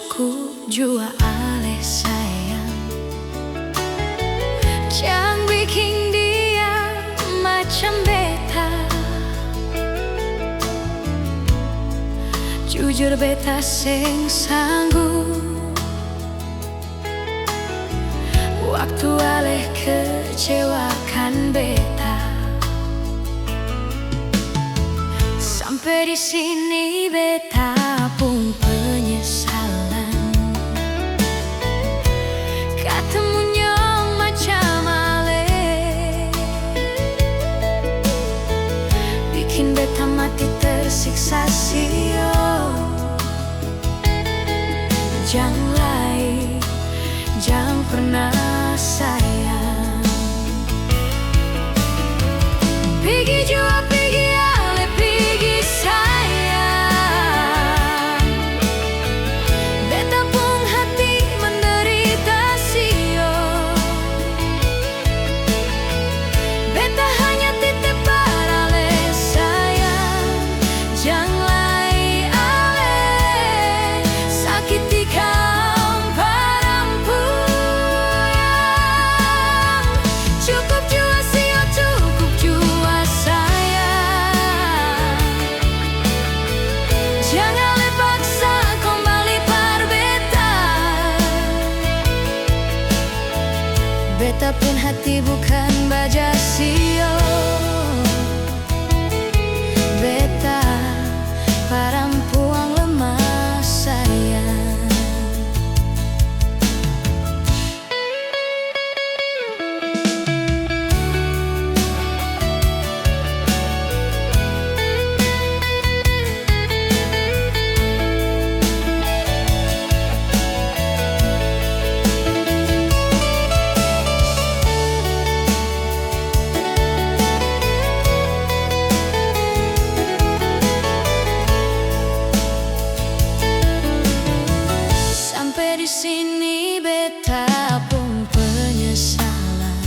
cukup jua ale sayang. Jangan bikin dia macam beta. Jujur beta sing sanggup waktu ale kecewakan beta. Sampai di sini beta pun penyesalan. Ketemunya macam ale, bikin beta mati tersiksa sio. Jangan lagi, jangan pernah sayang. Pergi jua pergi ale, pergi sayang. Beta pun hati menderita sio. Beta hanya titip ale sayang. Jangan lagi ale sakiti kau perempuan. Cukup jua sio, cukup jua sayang. Jangan le paksa kembali par beta. Beta pun hati bukan baja sio. Beta perempuan lemah sayang. Sampai di sini beta pun penyesalan.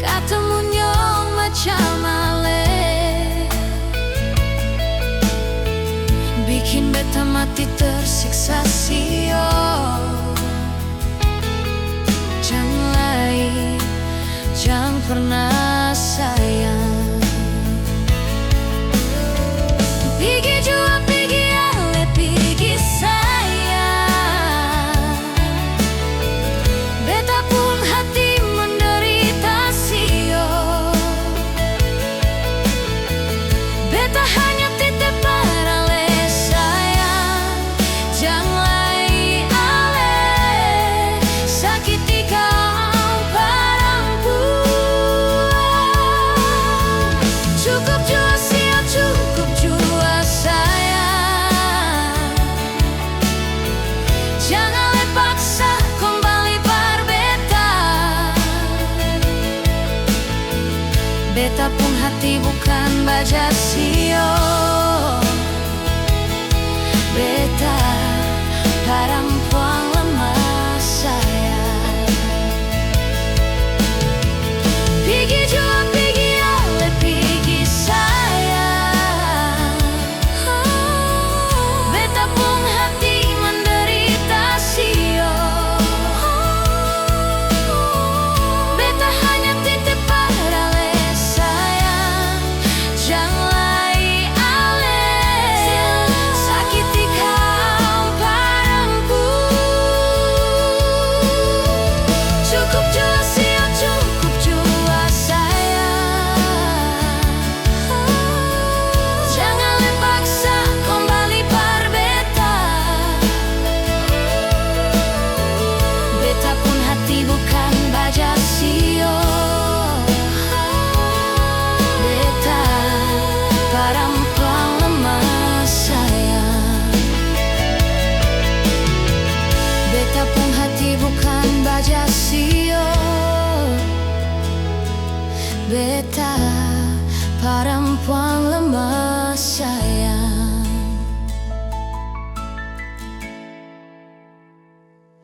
Ketemunya macam ale, bikin beta mati tersiksa sio. Jangan lagi, jangan pernah sayang. Pergi jua pergi ale, pergi sayang. Beta pun hati menderita sio. Beta hanya titip ale sayang. Jangan lagi ale sakiti kau perempuan. Cukup jua sio, cukup jua sayang. Jangan le paksa kembali par beta. Beta pun hati bukan baja sio. Beta perempuan lemah sayang. Pergi jua pergi ale, pergi sayang. Beta pun hati menderita sio. Beta hanya titip ale sayang. Jangan lagi ale sakiti kau perempuan. Cukup jua sio, cukup jua sayang. Jangan le paksa kembali par beta. Beta pun hati bukan baja sio. Beta perempuan lemah sayang. Beta pun hati bukan baja sio. Beta perempuan lemah sayang.